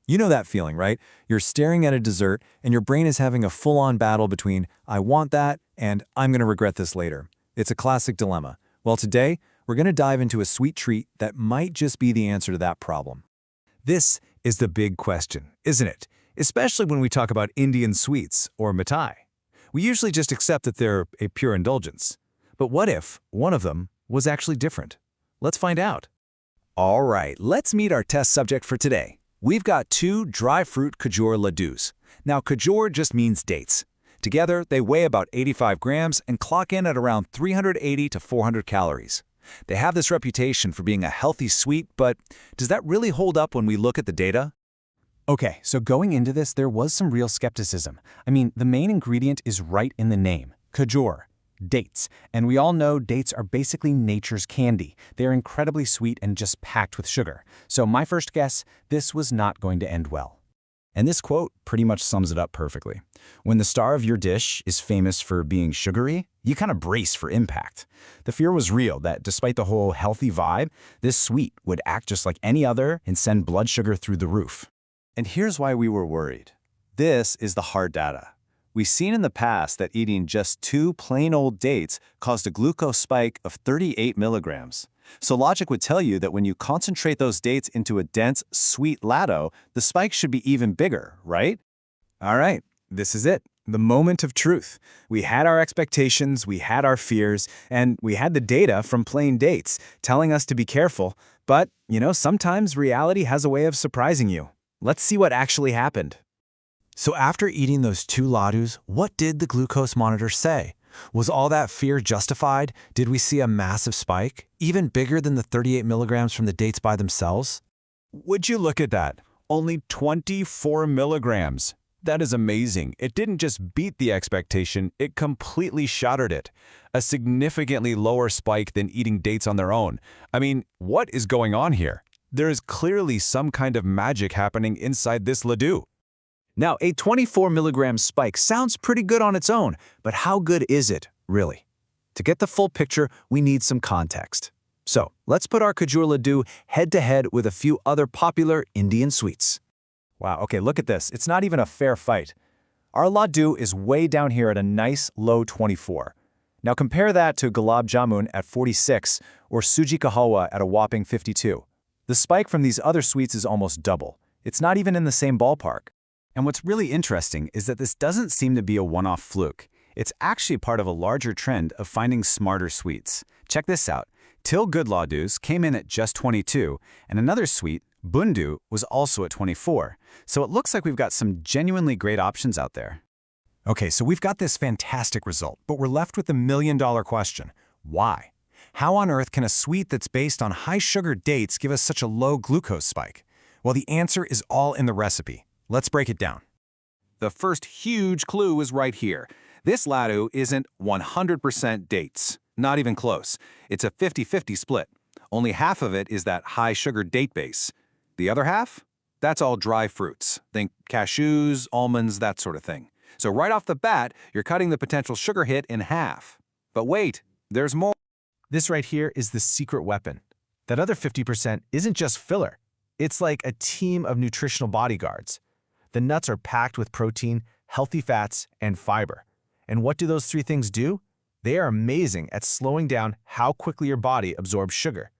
You know that feeling, right? You're staring at a dessert and your brain is having a full-on battle between I want that and I'm going to regret this later. It's a classic dilemma. Well, today, we're going to dive into a sweet treat that might just be the answer to that problem. This is the big question, isn't it? Especially when we talk about Indian sweets or mithai. We usually just accept that they're a pure indulgence. But what if one of them was actually different? Let's find out. All right, let's meet our test subject for today. We've got two dry fruit Khajoor Laddoos. Now, Khajoor just means dates. Together, they weigh about 85 grams and clock in at around 380 to 400 calories. They have this reputation for being a healthy sweet, but does that really hold up when we look at the data? Okay, so going into this, there was some real skepticism. I mean, the main ingredient is right in the name, Khajoor, dates. And we all know dates are basically nature's candy. They're incredibly sweet and just packed with sugar. So my first guess, this was not going to end well. And this quote pretty much sums it up perfectly. When the star of your dish is famous for being sugary, you kind of brace for impact. The fear was real that despite the whole healthy vibe, this sweet would act just like any other and send blood sugar through the roof. And here's why we were worried. This is the hard data. We've seen in the past that eating just 2 plain old dates caused a glucose spike of 38 milligrams. So logic would tell you that when you concentrate those dates into a dense, sweet laddo, the spike should be even bigger, right? All right, this is it. The moment of truth. We had our expectations, we had our fears, and we had the data from plain dates telling us to be careful. But, sometimes reality has a way of surprising you. Let's see what actually happened. So after eating those two laddoos, what did the glucose monitor say? Was all that fear justified? Did we see a massive spike, even bigger than the 38 milligrams from the dates by themselves? Would you look at that? Only 24 milligrams. That is amazing. It didn't just beat the expectation, it completely shattered it. A significantly lower spike than eating dates on their own. I mean, what is going on here? There is clearly some kind of magic happening inside this laddoo. Now, a 24 milligram spike sounds pretty good on its own, but how good is it, really? To get the full picture, we need some context. So, let's put our Khajoor Laddoo head-to-head with a few other popular Indian sweets. Wow, okay, look at this. It's not even a fair fight. Our Laddoo is way down here at a nice low 24. Now compare that to Gulab Jamun at 46 or Suji Ka Halwa at a whopping 52. The spike from these other sweets is almost double. It's not even in the same ballpark. And what's really interesting is that this doesn't seem to be a one-off fluke. It's actually part of a larger trend of finding smarter sweets. Check this out. Till Good Laddoos came in at just 22, and another sweet, Bundu, was also at 24. So it looks like we've got some genuinely great options out there. Okay, so we've got this fantastic result, but we're left with the million-dollar question. Why? How on earth can a sweet that's based on high-sugar dates give us such a low glucose spike? Well, the answer is all in the recipe. Let's break it down. The first huge clue is right here. This laddoo isn't 100% dates. Not even close. It's a 50-50 split. Only half of it is that high-sugar date base. The other half? That's all dry fruits. Think cashews, almonds, that sort of thing. So right off the bat, you're cutting the potential sugar hit in half. But wait, there's more. This right here is the secret weapon. That other 50% isn't just filler. It's like a team of nutritional bodyguards. The nuts are packed with protein, healthy fats, and fiber. And what do those three things do? They are amazing at slowing down how quickly your body absorbs sugar.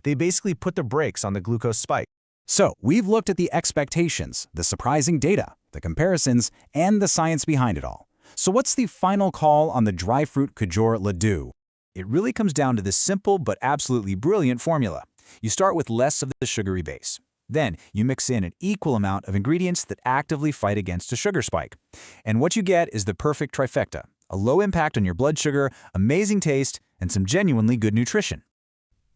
They basically put the brakes on the glucose spike. So we've looked at the expectations, the surprising data, the comparisons, and the science behind it all. So what's the final call on the dry fruit Khajoor Laddoo? It really comes down to this simple but absolutely brilliant formula. You start with less of the sugary base. Then you mix in an equal amount of ingredients that actively fight against a sugar spike. And what you get is the perfect trifecta: a low impact on your blood sugar, amazing taste, and some genuinely good nutrition.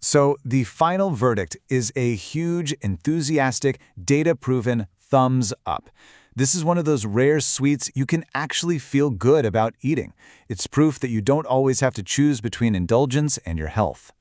So the final verdict is a huge, enthusiastic, data-proven thumbs up. This is one of those rare sweets you can actually feel good about eating. It's proof that you don't always have to choose between indulgence and your health.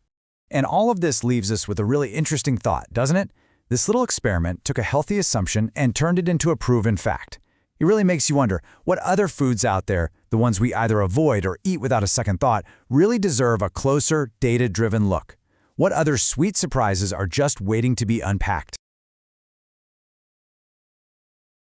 And all of this leaves us with a really interesting thought, doesn't it? This little experiment took a healthy assumption and turned it into a proven fact. It really makes you wonder what other foods out there, the ones we either avoid or eat without a second thought, really deserve a closer, data-driven look. What other sweet surprises are just waiting to be unpacked?